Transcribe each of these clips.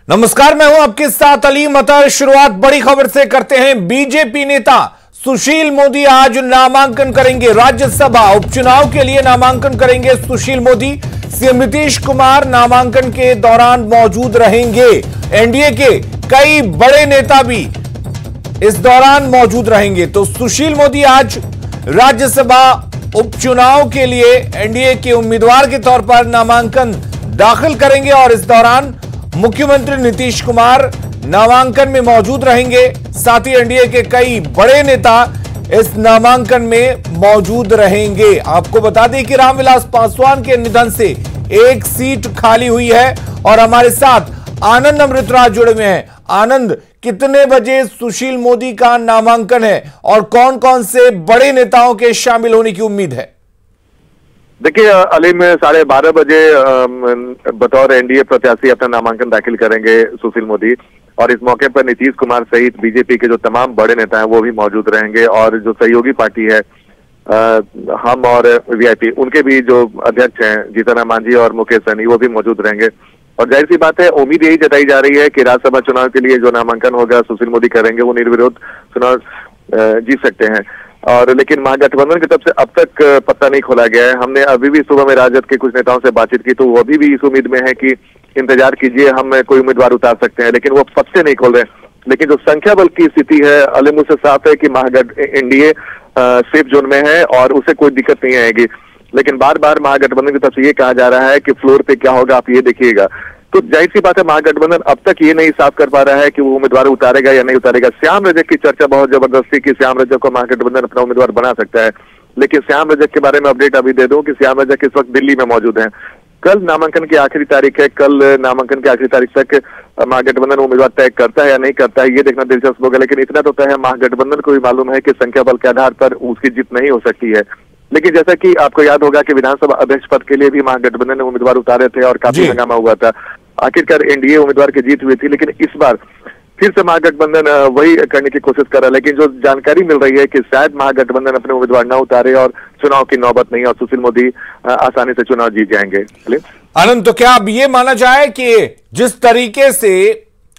नमस्कार, मैं हूं आपके साथ अली मतर। शुरुआत बड़ी खबर से करते हैं। बीजेपी नेता सुशील मोदी आज नामांकन करेंगे। राज्यसभा उपचुनाव के लिए नामांकन करेंगे सुशील मोदी। सीएम नीतीश कुमार नामांकन के दौरान मौजूद रहेंगे। एनडीए के कई बड़े नेता भी इस दौरान मौजूद रहेंगे। तो सुशील मोदी आज राज्यसभा उपचुनाव के लिए एनडीए के उम्मीदवार के तौर पर नामांकन दाखिल करेंगे और इस दौरान मुख्यमंत्री नीतीश कुमार नामांकन में मौजूद रहेंगे। साथ ही एनडीए के कई बड़े नेता इस नामांकन में मौजूद रहेंगे। आपको बता दें कि रामविलास पासवान के निधन से एक सीट खाली हुई है और हमारे साथ आनंद अमृतराज जुड़े हुए हैं। आनंद, कितने बजे सुशील मोदी का नामांकन है और कौन कौन से बड़े नेताओं के शामिल होने की उम्मीद है? देखिए अली, में 12:30 बजे बतौर एनडीए प्रत्याशी अपना नामांकन दाखिल करेंगे सुशील मोदी और इस मौके पर नीतीश कुमार सहित बीजेपी के जो तमाम बड़े नेता हैं वो भी मौजूद रहेंगे और जो सहयोगी पार्टी है हम और वीआईपी, उनके भी जो अध्यक्ष हैं जीतन राम मांझी और मुकेश सहनी, वो भी मौजूद रहेंगे। और जाहिर सी बात है, उम्मीद यही जताई जा रही है कि राज्यसभा चुनाव के लिए जो नामांकन होगा सुशील मोदी करेंगे, वो निर्विरोध चुनाव जीत सकते हैं। और लेकिन महागठबंधन की तरफ से अब तक पत्ता नहीं खोला गया है। हमने अभी भी सुबह में राजद के कुछ नेताओं से बातचीत की तो वो अभी भी इस उम्मीद में है कि इंतजार कीजिए, हम कोई उम्मीदवार उतार सकते हैं, लेकिन वो पत्ते नहीं खोल रहे। लेकिन जो संख्या बल की स्थिति है अली, मुझसे साफ है कि एनडीए सेफ जोन में है और उसे कोई दिक्कत नहीं आएगी। लेकिन बार बार महागठबंधन की तरफ से ये कहा जा रहा है कि फ्लोर पे क्या होगा आप ये देखिएगा। तो जाहिर सी बात है, महागठबंधन अब तक ये नहीं साफ कर पा रहा है कि वो उम्मीदवार उतारेगा या नहीं उतारेगा। श्याम रजक की चर्चा बहुत जबरदस्त थी कि श्याम रजक को महागठबंधन अपना उम्मीदवार बना सकता है, लेकिन श्याम रजक के बारे में अपडेट अभी दे दूं कि श्याम रजक इस वक्त दिल्ली में मौजूद हैं। कल नामांकन की आखिरी तारीख है। कल नामांकन की आखिरी तारीख तक महागठबंधन उम्मीदवार तय करता है या नहीं करता है, ये देखना दिलचस्प होगा। लेकिन इतना तो तय है, महागठबंधन को भी मालूम है कि संख्या बल के आधार पर उसकी जीत नहीं हो सकती है। लेकिन जैसा कि आपको याद होगा कि विधानसभा अध्यक्ष पद के लिए भी महागठबंधन ने उम्मीदवार उतारे थे और काफी हंगामा हुआ था। आखिरकार एनडीए उम्मीदवार की जीत हुई थी, लेकिन इस बार फिर से महागठबंधन वही करने की कोशिश कर रहा है। लेकिन जो जानकारी मिल रही है कि शायद महागठबंधन अपने उम्मीदवार न उतारे और चुनाव की नौबत नहीं और सुशील मोदी आसानी से चुनाव जीत जाएंगे। आनंद, तो क्या अब ये माना जाए कि जिस तरीके से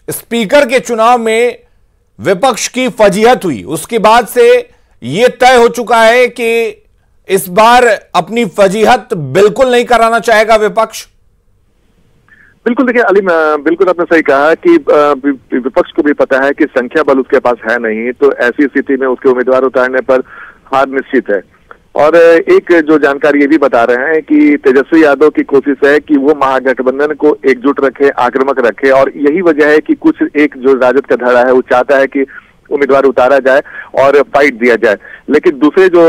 स्पीकर के चुनाव में विपक्ष की फजीहत हुई, उसके बाद से ये तय हो चुका है कि इस बार अपनी फजीहत बिल्कुल नहीं कराना चाहेगा विपक्ष? बिल्कुल, देखिए अली, बिल्कुल आपने सही कहा कि विपक्ष को भी पता है कि संख्या बल उसके पास है नहीं, तो ऐसी स्थिति में उसके उम्मीदवार उतारने पर हार निश्चित है। और एक जो जानकारी ये भी बता रहे हैं कि तेजस्वी यादव की कोशिश है कि वो महागठबंधन को एकजुट रखे, आक्रामक रखे, और यही वजह है कि कुछ एक जो राजद का धड़ा है वो चाहता है कि उम्मीदवार उतारा जाए और फाइट दिया जाए। लेकिन दूसरे जो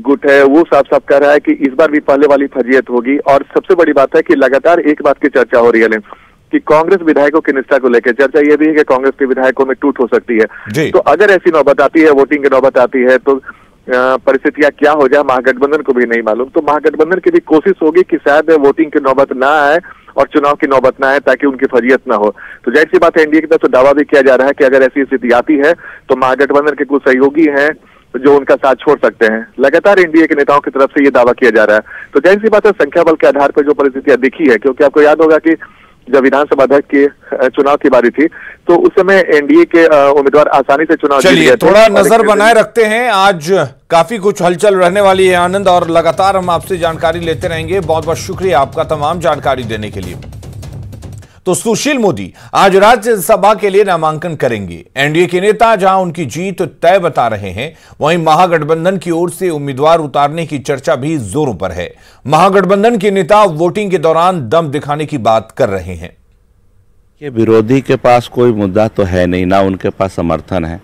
गुट है वो साफ साफ कह रहा है कि इस बार भी पहले वाली फजीयत होगी। और सबसे बड़ी बात है कि लगातार एक बात की चर्चा हो रही है कि कांग्रेस विधायकों की निष्ठा को लेकर चर्चा ये भी है कि कांग्रेस के विधायकों में टूट हो सकती है। तो अगर ऐसी नौबत आती है, वोटिंग की नौबत आती है, तो परिस्थितियां क्या हो जाए महागठबंधन को भी नहीं मालूम। तो महागठबंधन की भी कोशिश होगी कि शायद वोटिंग की नौबत ना आए और चुनाव की नौबत ना आए ताकि उनकी फजीयत ना हो। तो जाहिर सी बात है, एनडीए की तरफ से दावा भी किया जा रहा है कि अगर ऐसी स्थिति आती है तो महागठबंधन के कुछ सहयोगी हैं जो उनका साथ छोड़ सकते हैं। लगातार एनडीए के नेताओं की तरफ से ये दावा किया जा रहा है। तो जाहिर सी बात है, संख्या बल के आधार पर जो परिस्थितियां दिखी है, क्योंकि आपको याद होगा कि जब विधानसभा अध्यक्ष के चुनाव की बारी थी तो उस समय एनडीए के उम्मीदवार आसानी से चुनाव जीत गए थे। थोड़ा नजर बनाए रखते हैं, आज काफी कुछ हलचल रहने वाली है आनंद, और लगातार हम आपसे जानकारी लेते रहेंगे। बहुत बहुत शुक्रिया आपका तमाम जानकारी देने के लिए। तो सुशील मोदी आज राज्यसभा के लिए नामांकन करेंगे। एनडीए के नेता जहां उनकी जीत तय बता रहे हैं, वहीं महागठबंधन की ओर से उम्मीदवार उतारने की चर्चा भी जोरों पर है। महागठबंधन के नेता वोटिंग के दौरान दम दिखाने की बात कर रहे हैं। ये विरोधी के पास कोई मुद्दा तो है नहीं, ना उनके पास समर्थन है।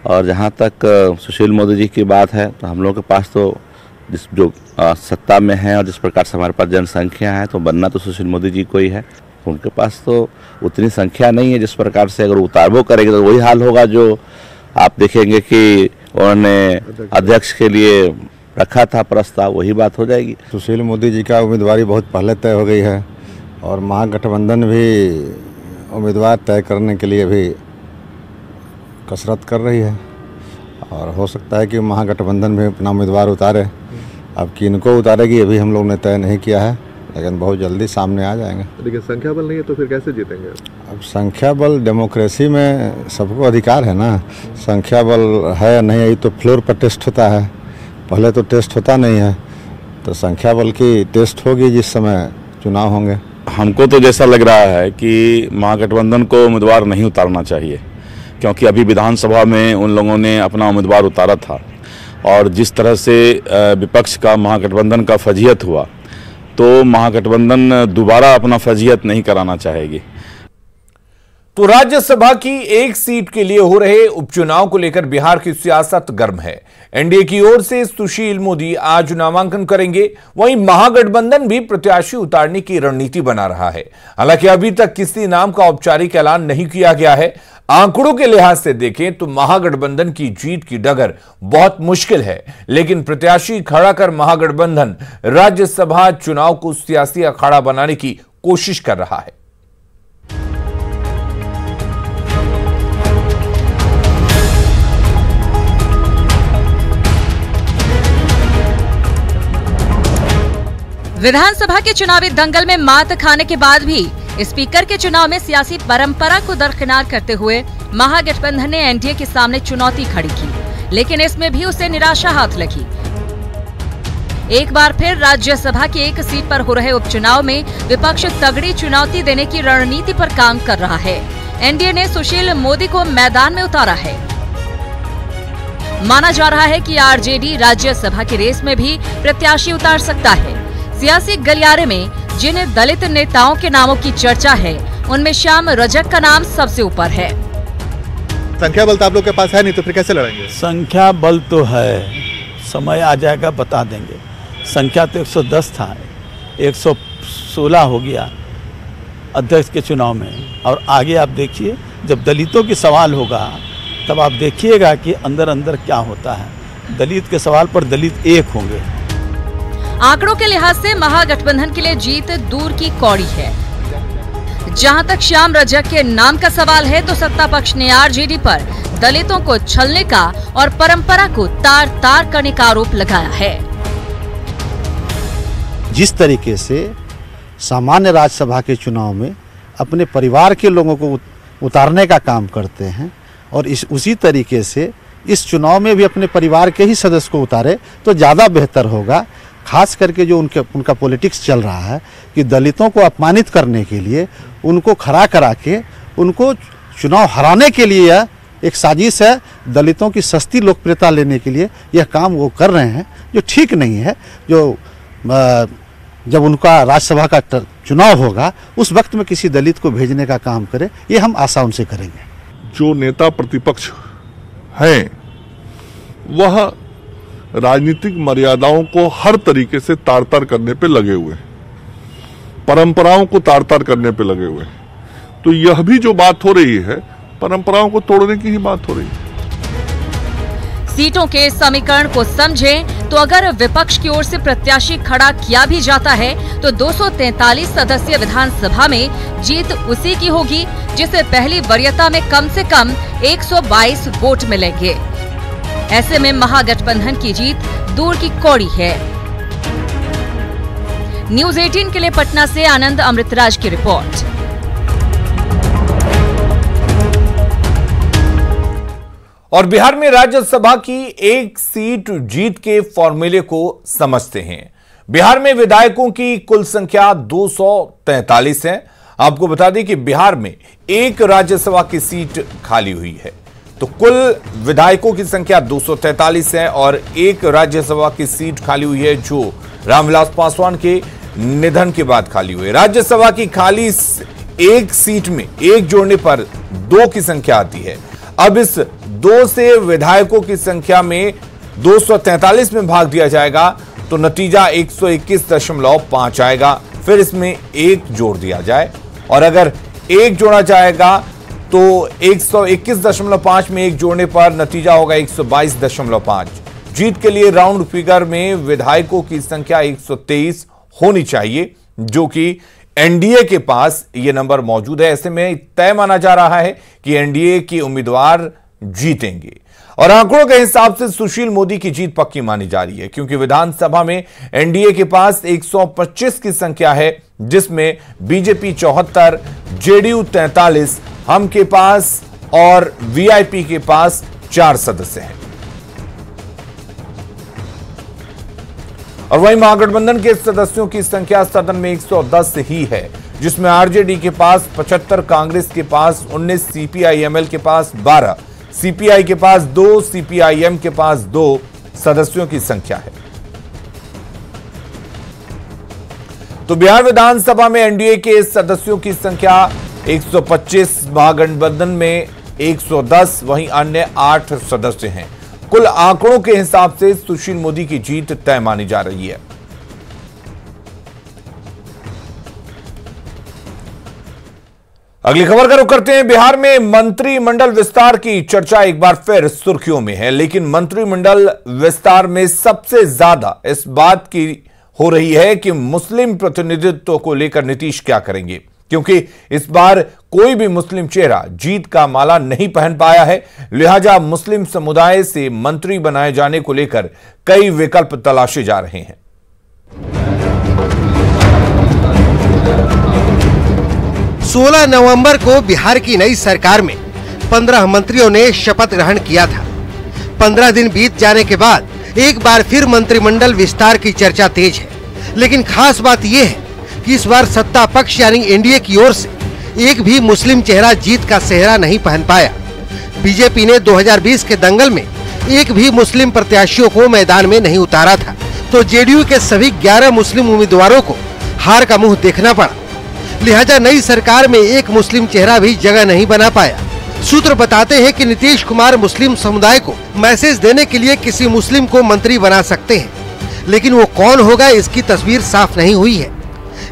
और जहां तक सुशील मोदी जी की बात है तो हम लोग के पास तो जो सत्ता में है और जिस प्रकार से हमारे पास जनसंख्या है, तो बनना तो सुशील मोदी जी को ही है। उनके पास तो उतनी संख्या नहीं है जिस प्रकार से अगर उतारबो करेंगे तो वही हाल होगा जो आप देखेंगे कि उन्होंने अध्यक्ष के लिए रखा था प्रस्ताव, वही बात हो जाएगी। सुशील मोदी जी का उम्मीदवारी बहुत पहले तय हो गई है और महागठबंधन भी उम्मीदवार तय करने के लिए भी कसरत कर रही है और हो सकता है कि महागठबंधन भी अपना उम्मीदवार उतारे। अब किनको उतारेगी अभी हम लोग ने तय नहीं किया है, लेकिन बहुत जल्दी सामने आ जाएंगे। लेकिन संख्या बल नहीं है तो फिर कैसे जीतेंगे? अब संख्या बल, डेमोक्रेसी में सबको अधिकार है ना, संख्या बल है नहीं है तो फ्लोर पर टेस्ट होता है, पहले तो टेस्ट होता नहीं है, तो संख्या बल की टेस्ट होगी जिस समय चुनाव होंगे। हमको तो जैसा लग रहा है कि महागठबंधन को उम्मीदवार नहीं उतारना चाहिए, क्योंकि अभी विधानसभा में उन लोगों ने अपना उम्मीदवार उतारा था और जिस तरह से विपक्ष का महागठबंधन का फजीहत हुआ, तो महागठबंधन दोबारा अपना फजीहत नहीं कराना चाहेगी। तो राज्यसभा की एक सीट के लिए हो रहे उपचुनाव को लेकर बिहार की सियासत गर्म है। एनडीए की ओर से सुशील मोदी आज नामांकन करेंगे, वहीं महागठबंधन भी प्रत्याशी उतारने की रणनीति बना रहा है। हालांकि अभी तक किसी नाम का औपचारिक ऐलान नहीं किया गया है। आंकड़ों के लिहाज से देखें तो महागठबंधन की जीत की डगर बहुत मुश्किल है, लेकिन प्रत्याशी खड़ा कर महागठबंधन राज्यसभा चुनाव को सियासी अखाड़ा बनाने की कोशिश कर रहा है। विधानसभा के चुनावी दंगल में मात खाने के बाद भी स्पीकर के चुनाव में सियासी परंपरा को दरकिनार करते हुए महागठबंधन ने एनडीए के सामने चुनौती खड़ी की, लेकिन इसमें भी उसे निराशा हाथ लगी। एक बार फिर राज्यसभा की एक सीट पर हो रहे उपचुनाव में विपक्ष तगड़ी चुनौती देने की रणनीति पर काम कर रहा है। एनडीए ने सुशील मोदी को मैदान में उतारा है। माना जा रहा है कि आरजेडी राज्यसभा की रेस में भी प्रत्याशी उतार सकता है। सियासी गलियारे में जिन दलित नेताओं के नामों की चर्चा है, उनमें श्याम रजक का नाम सबसे ऊपर है। संख्या बल तो आप लोग के पास है नहीं, तो फिर कैसे लड़ेंगे? संख्या बल तो है, समय आ जाएगा बता देंगे। संख्या तो 110 था, 116 हो गया अध्यक्ष के चुनाव में। और आगे आप देखिए, जब दलितों की सवाल होगा तब आप देखिएगा कि अंदर अंदर क्या होता है। दलित के सवाल पर दलित एक होंगे। आंकड़ों के लिहाज से महागठबंधन के लिए जीत दूर की कौड़ी है। जहां तक श्याम रजक के नाम का सवाल है, तो सत्ता पक्ष ने आरजेडी पर दलितों को छलने का और परंपरा को तार तार करने का आरोप लगाया है। जिस तरीके से सामान्य राज्यसभा के चुनाव में अपने परिवार के लोगों को उतारने का काम करते हैं, और उसी तरीके से इस चुनाव में भी अपने परिवार के ही सदस्य को उतारे तो ज़्यादा बेहतर होगा। खास करके जो उनका पॉलिटिक्स चल रहा है कि दलितों को अपमानित करने के लिए, उनको खड़ा करा के उनको चुनाव हराने के लिए यह एक साजिश है। दलितों की सस्ती लोकप्रियता लेने के लिए यह काम वो कर रहे हैं, जो ठीक नहीं है। जो जब उनका राज्यसभा का चुनाव होगा उस वक्त में किसी दलित को भेजने का काम करे, ये हम आशा उनसे करेंगे। जो नेता प्रतिपक्ष हैं वह राजनीतिक मर्यादाओं को हर तरीके से तार-तार करने पे लगे हुए, परंपराओं को तार-तार करने पे लगे हुए। तो यह भी जो बात हो रही है, परंपराओं को तोड़ने की ही बात हो रही है। सीटों के समीकरण को समझें तो अगर विपक्ष की ओर से प्रत्याशी खड़ा किया भी जाता है तो 243 सदस्यीय विधानसभा में जीत उसी की होगी जिसे पहली वरीयता में कम से कम 122 वोट मिलेंगे। ऐसे में महागठबंधन की जीत दूर की कौड़ी है। न्यूज़ 18 के लिए पटना से आनंद अमृतराज की रिपोर्ट। और बिहार में राज्यसभा की एक सीट जीत के फॉर्मूले को समझते हैं। बिहार में विधायकों की कुल संख्या 243 है। आपको बता दें कि बिहार में एक राज्यसभा की सीट खाली हुई है, तो कुल विधायकों की संख्या 243 है और एक राज्यसभा की सीट खाली हुई है जो रामविलास पासवान के निधन के बाद खाली हुई है। राज्यसभा की खाली एक सीट में एक जोड़ने पर 2 की संख्या आती है। अब इस 2 से विधायकों की संख्या में 243 में भाग दिया जाएगा तो नतीजा 121.5 आएगा। फिर इसमें 1 जोड़ दिया जाए और अगर 1 जोड़ा जाएगा तो 121.5 में 1 जोड़ने पर नतीजा होगा 122.5। जीत के लिए राउंड फिगर में विधायकों की संख्या 123 होनी चाहिए, जो कि एनडीए के पास यह नंबर मौजूद है। ऐसे में तय माना जा रहा है कि एनडीए के उम्मीदवार जीतेंगे। और आंकड़ों के हिसाब से सुशील मोदी की जीत पक्की मानी जा रही है, क्योंकि विधानसभा में एनडीए के पास 125 की संख्या है, जिसमें बीजेपी 74, जेडीयू 43, हम के पास और वीआईपी के पास 4 सदस्य हैं। और वहीं महागठबंधन के सदस्यों की संख्या सदन में 110 ही है, जिसमें आरजेडी के पास 75, कांग्रेस के पास 19, सीपीआईएमएल के पास 12, सीपीआई के पास 2, सीपीआईएम के पास 2 सदस्यों की संख्या है। तो बिहार विधानसभा में एनडीए के सदस्यों की संख्या 125, महागठबंधन में 110, वहीं अन्य 8 सदस्य हैं। कुल आंकड़ों के हिसाब से सुशील मोदी की जीत तय मानी जा रही है। अगली खबर का रुख करते हैं। बिहार में मंत्रिमंडल विस्तार की चर्चा एक बार फिर सुर्खियों में है, लेकिन मंत्रिमंडल विस्तार में सबसे ज्यादा इस बात की हो रही है कि मुस्लिम प्रतिनिधित्व को लेकर नीतीश क्या करेंगे, क्योंकि इस बार कोई भी मुस्लिम चेहरा जीत का माला नहीं पहन पाया है। लिहाजा मुस्लिम समुदाय से मंत्री बनाए जाने को लेकर कई विकल्प तलाशे जा रहे हैं। 16 नवंबर को बिहार की नई सरकार में 15 मंत्रियों ने शपथ ग्रहण किया था। 15 दिन बीत जाने के बाद एक बार फिर मंत्रिमंडल विस्तार की चर्चा तेज है, लेकिन खास बात यह है कि इस बार सत्ता पक्ष यानी एनडीए की ओर से एक भी मुस्लिम चेहरा जीत का सेहरा नहीं पहन पाया। बीजेपी ने 2020 के दंगल में एक भी मुस्लिम प्रत्याशियों को मैदान में नहीं उतारा था, तो जेडीयू के सभी 11 मुस्लिम उम्मीदवारों को हार का मुंह देखना पड़ा। लिहाजा नई सरकार में एक मुस्लिम चेहरा भी जगह नहीं बना पाया। सूत्र बताते हैं कि नीतीश कुमार मुस्लिम समुदाय को मैसेज देने के लिए किसी मुस्लिम को मंत्री बना सकते हैं, लेकिन वो कौन होगा इसकी तस्वीर साफ नहीं हुई है।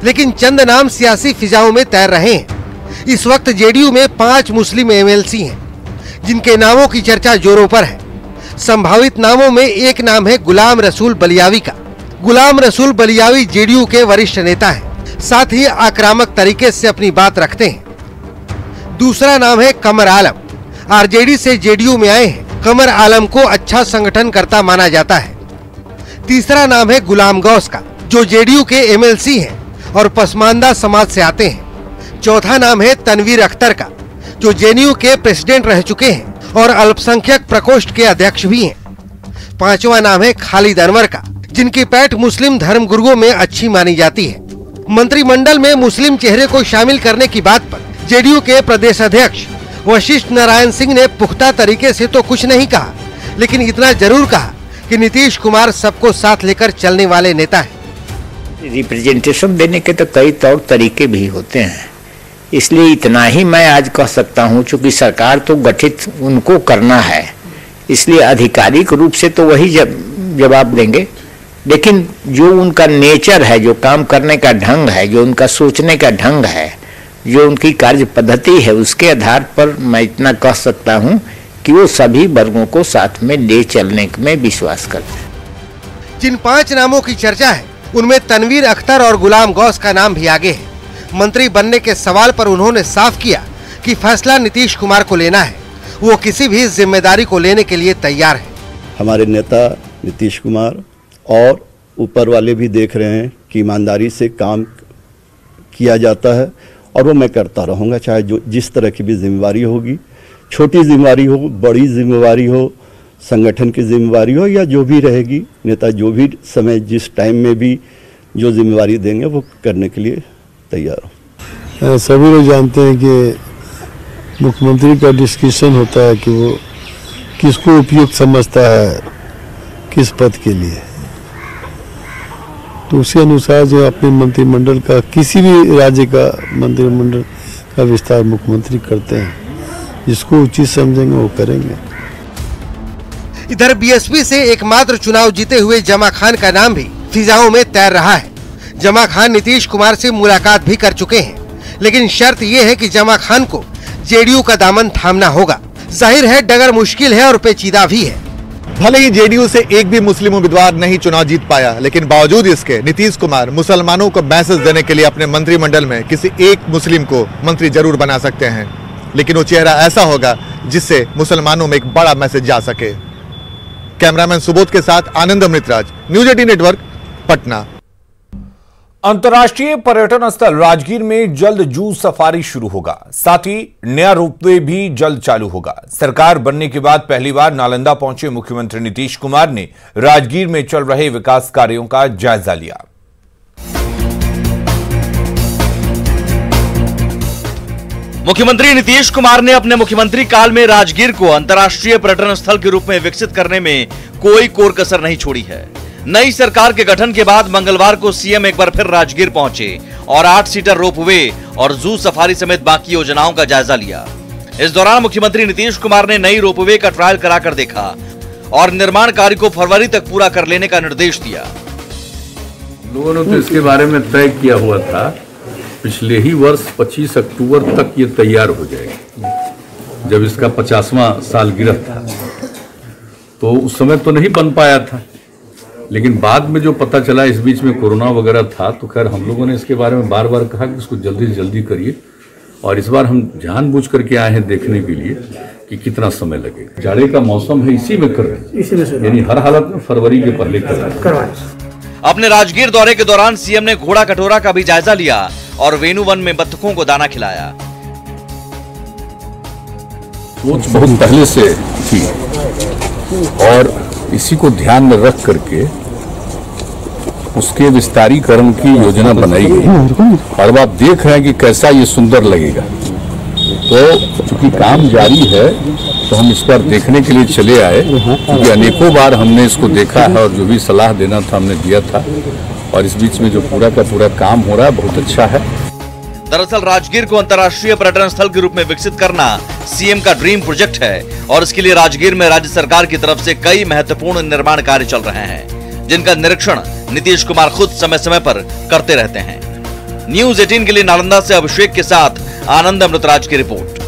लेकिन चंद नाम सियासी फिजाओं में तैर रहे हैं। इस वक्त जेडीयू में 5 मुस्लिम एमएलसी हैं, जिनके नामों की चर्चा जोरों पर है। संभावित नामों में एक नाम है गुलाम रसूल बलियावी का। गुलाम रसूल बलियावी जेडीयू के वरिष्ठ नेता हैं, साथ ही आक्रामक तरीके से अपनी बात रखते हैं। दूसरा नाम है कमर आलम, आरजेडी से जेडीयू में आए हैं। कमर आलम को अच्छा संगठनकर्ता माना जाता है। तीसरा नाम है गुलाम गौस का, जो जेडीयू के एमएलसी हैं और पसमानदा समाज से आते हैं। चौथा नाम है तनवीर अख्तर का, जो जेएनयू के प्रेसिडेंट रह चुके हैं और अल्पसंख्यक प्रकोष्ठ के अध्यक्ष भी हैं। पांचवा नाम है खालिद अनवर का, जिनकी पैठ मुस्लिम धर्मगुरुओं में अच्छी मानी जाती है। मंत्रिमंडल में मुस्लिम चेहरे को शामिल करने की बात पर जेडीयू के प्रदेश अध्यक्ष वशिष्ठ नारायण सिंह ने पुख्ता तरीके से तो कुछ नहीं कहा, लेकिन इतना जरूर कहा कि नीतीश कुमार सबको साथ लेकर चलने वाले नेता हैं। रिप्रेजेंटेशन देने के तो कई तौर तरीके भी होते हैं, इसलिए इतना ही मैं आज कह सकता हूं, चूंकि सरकार तो गठित उनको करना है, इसलिए आधिकारिक रूप से तो वही जवाब देंगे, लेकिन जो उनका नेचर है, जो काम करने का ढंग है, जो उनका सोचने का ढंग है, जो उनकी कार्य पद्धति है, उसके आधार पर मैं इतना कह सकता हूं कि वो सभी वर्गों को साथ में ले चलने में विश्वास करते हैं। जिन 5 नामों की चर्चा है, उनमें तनवीर अख्तर और गुलाम गौस का नाम भी आगे है। मंत्री बनने के सवाल पर उन्होंने साफ किया कि फैसला नीतीश कुमार को लेना है, वो किसी भी जिम्मेदारी को लेने के लिए तैयार है। हमारे नेता नीतीश कुमार और ऊपर वाले भी देख रहे हैं कि ईमानदारी से काम किया जाता है, और वो मैं करता रहूँगा, चाहे जो जिस तरह की भी जिम्मेवारी होगी, छोटी जिम्मेवारी हो, बड़ी जिम्मेवारी हो, संगठन की जिम्मेवारी हो, या जो भी रहेगी, नेता जो भी समय जिस टाइम में भी जो जिम्मेवारी देंगे वो करने के लिए तैयार हो। सभी लोग जानते हैं कि मुख्यमंत्री का डिस्कशन होता है कि वो किसको उपयुक्त समझता है किस पद के लिए, तो उसी अनुसार जो अपने मंत्रिमंडल का, किसी भी राज्य का मंत्रिमंडल का विस्तार मुख्यमंत्री करते हैं, जिसको उचित समझेंगे वो करेंगे। इधर बीएसपी से एकमात्र चुनाव जीते हुए जमा खान का नाम भी फिजाओं में तैर रहा है। जमा खान नीतीश कुमार से मुलाकात भी कर चुके हैं, लेकिन शर्त ये है कि जमा खान को जेडीयू का दामन थामना होगा। जाहिर है डगर मुश्किल है और पेचीदा भी है। भले ही जेडीयू से एक भी मुस्लिम उम्मीदवार नहीं चुनाव जीत पाया, लेकिन बावजूद इसके नीतीश कुमार मुसलमानों को मैसेज देने के लिए अपने मंत्रिमंडल में किसी एक मुस्लिम को मंत्री जरूर बना सकते हैं। लेकिन वो चेहरा ऐसा होगा जिससे मुसलमानों में एक बड़ा मैसेज जा सके। कैमरामैन सुबोध के साथ आनंद अमृतराज, न्यूज 18 नेटवर्क, पटना। अंतर्राष्ट्रीय पर्यटन स्थल राजगीर में जल्द जू सफारी शुरू होगा, साथ ही नया रोपवे भी जल्द चालू होगा। सरकार बनने के बाद पहली बार नालंदा पहुंचे मुख्यमंत्री नीतीश कुमार ने राजगीर में चल रहे विकास कार्यों का जायजा लिया। मुख्यमंत्री नीतीश कुमार ने अपने मुख्यमंत्री काल में राजगीर को अंतर्राष्ट्रीय पर्यटन स्थल के रूप में विकसित करने में कोई कोर कसर नहीं छोड़ी है। नई सरकार के गठन के बाद मंगलवार को सीएम एक बार फिर राजगीर पहुंचे और 8 सीटर रोपवे और जू सफारी समेत बाकी योजनाओं का जायजा लिया। इस दौरान मुख्यमंत्री नीतीश कुमार ने नई रोपवे का ट्रायल कराकर देखा और निर्माण कार्य को फरवरी तक पूरा कर लेने का निर्देश दिया। लोगों ने तो इसके बारे में तय किया हुआ था, पिछले ही वर्ष 25 अक्टूबर तक ये तैयार हो जाएगा। जब इसका 50वां सालगिरह था तो उस समय तो नहीं बन पाया था, लेकिन बाद में जो पता चला इस बीच में कोरोना वगैरह था, तो खैर हम लोगों ने इसके बारे में बार बार कहा कि इसको जल्दी से जल्दी करिए। और इस बार हम जानबूझ करके आए हैं देखने के लिए कि कितना समय लगेगा। जाड़े का मौसम है, इसी में कर रहे, यानी हर हालत में फरवरी के पहले करवाएं। अपने राजगीर दौरे के दौरान सीएम ने घोड़ा कटोरा का भी जायजा लिया और वेणुवन में बत्तखों को दाना खिलाया। सोच बहुत पहले से थी और इसी को ध्यान में रख करके उसके विस्तारीकरण की योजना बनाई गई और अब आप देख रहे हैं कि कैसा ये सुंदर लगेगा। तो चूंकि काम जारी है तो हम इस पर देखने के लिए चले आए, क्योंकि अनेकों बार हमने इसको देखा है और जो भी सलाह देना था हमने दिया था, और इस बीच में जो पूरा का पूरा काम हो रहा है बहुत अच्छा है। दरअसल राजगीर को अंतर्राष्ट्रीय पर्यटन स्थल के रूप में विकसित करना सीएम का ड्रीम प्रोजेक्ट है और इसके लिए राजगीर में राज्य सरकार की तरफ से कई महत्वपूर्ण निर्माण कार्य चल रहे हैं, जिनका निरीक्षण नीतीश कुमार खुद समय समय पर करते रहते हैं। न्यूज 18 के लिए नालंदा से अभिषेक के साथ आनंद अमृतराज की रिपोर्ट।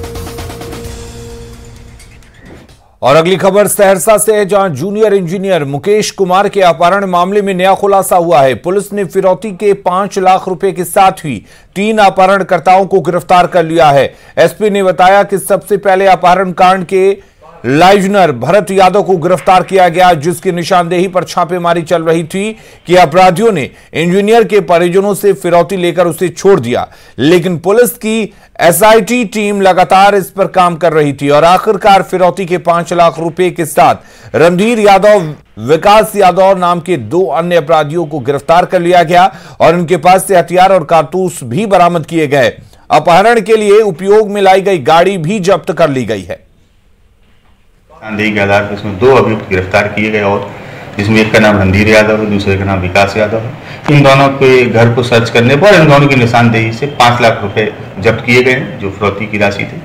और अगली खबर सहरसा से है, जहां जूनियर इंजीनियर मुकेश कुमार के अपहरण मामले में नया खुलासा हुआ है। पुलिस ने फिरौती के 5 लाख रुपए के साथ ही 3 अपहरणकर्ताओं को गिरफ्तार कर लिया है। एसपी ने बताया कि सबसे पहले अपहरण कांड के लाइजनर भरत यादव को गिरफ्तार किया गया, जिसकी निशानदेही पर छापेमारी चल रही थी कि अपराधियों ने इंजीनियर के परिजनों से फिरौती लेकर उसे छोड़ दिया, लेकिन पुलिस की एसआईटी टीम लगातार इस पर काम कर रही थी और आखिरकार फिरौती के 5 लाख रुपए के साथ रणधीर यादव, विकास यादव नाम के 2 अन्य अपराधियों को गिरफ्तार कर लिया गया और उनके पास से हथियार और कारतूस भी बरामद किए गए। अपहरण के लिए उपयोग में लाई गई गाड़ी भी जब्त कर ली गई है। निशानदेही के आधार पर इसमें 2 अभियुक्त गिरफ्तार किए गए और जिसमें एक का नाम रणधीर यादव है, दूसरे का नाम विकास यादव है। इन दोनों के घर को सर्च करने पर इन दोनों की निशानदेही से 5 लाख रुपए जब्त किए गए, जो फिरौती की राशि थी।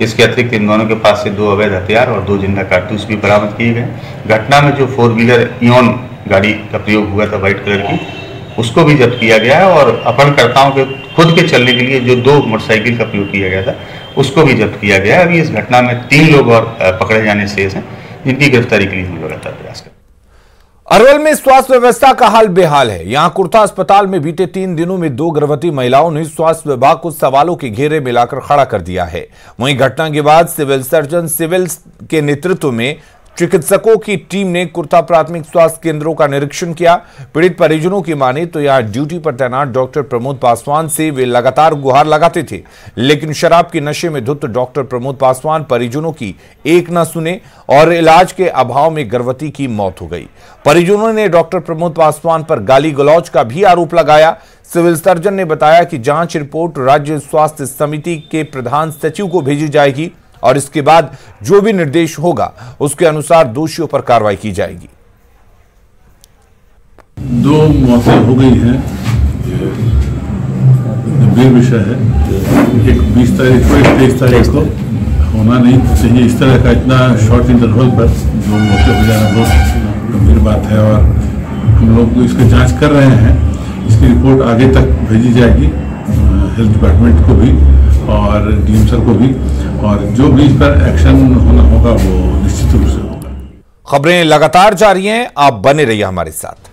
इसके अतिरिक्त इन दोनों के पास से 2 अवैध हथियार और 2 जिंदा कारतूस भी बरामद किए गए। घटना में जो 4 व्हीलर इयॉन गाड़ी का प्रयोग हुआ था व्हाइट कलर की, उसको भी जब्त किया गया है और अपहरणकर्ताओं के खुद के चलने के लिए जो 2 मोटरसाइकिल का प्रयोग किया गया था उसको भी जब्त किया गया है। अभी इस घटना में 3 लोग और पकड़े जाने शेष हैं, जिनकी गिरफ्तारी के लिए हम लगातार प्रयास कर रहे हैं। अरवल में स्वास्थ्य व्यवस्था का हाल बेहाल है। यहां कुर्था अस्पताल में बीते 3 दिनों में 2 गर्भवती महिलाओं ने स्वास्थ्य विभाग को सवालों के घेरे में लाकर खड़ा कर दिया है। वहीं घटना के बाद सिविल सर्जन सिविल के नेतृत्व में चिकित्सकों की टीम ने कुर्था प्राथमिक स्वास्थ्य केंद्रों का निरीक्षण किया। पीड़ित परिजनों की माने तो यहां ड्यूटी पर तैनात डॉक्टर प्रमोद पासवान से वे लगातार गुहार लगाते थे, लेकिन शराब के नशे में धुत डॉक्टर प्रमोद पासवान परिजनों की एक न सुने और इलाज के अभाव में गर्भवती की मौत हो गई। परिजनों ने डॉक्टर प्रमोद पासवान पर गाली गलौज का भी आरोप लगाया। सिविल सर्जन ने बताया कि जांच रिपोर्ट राज्य स्वास्थ्य समिति के प्रधान सचिव को भेजी जाएगी और इसके बाद जो भी निर्देश होगा उसके अनुसार दोषियों पर कार्रवाई की जाएगी। 2 मौतें हो गई हैं, गंभीर विषय है। एक 20 तारीख को, एक 23 तारीख को होना नहीं चाहिए इस तरह का इतना शॉर्ट इंटरवल पर 2 मौतें हो जाना बहुत गंभीर बात है और हम लोग इसकी जांच कर रहे हैं। इसकी रिपोर्ट आगे तक भेजी जाएगी हेल्थ डिपार्टमेंट को भी और डीएम सर को भी, और जो भी इस पर एक्शन होना होगा वो निश्चित रूप से होगा। खबरें लगातार जारी हैं, आप बने रहिए हमारे साथ।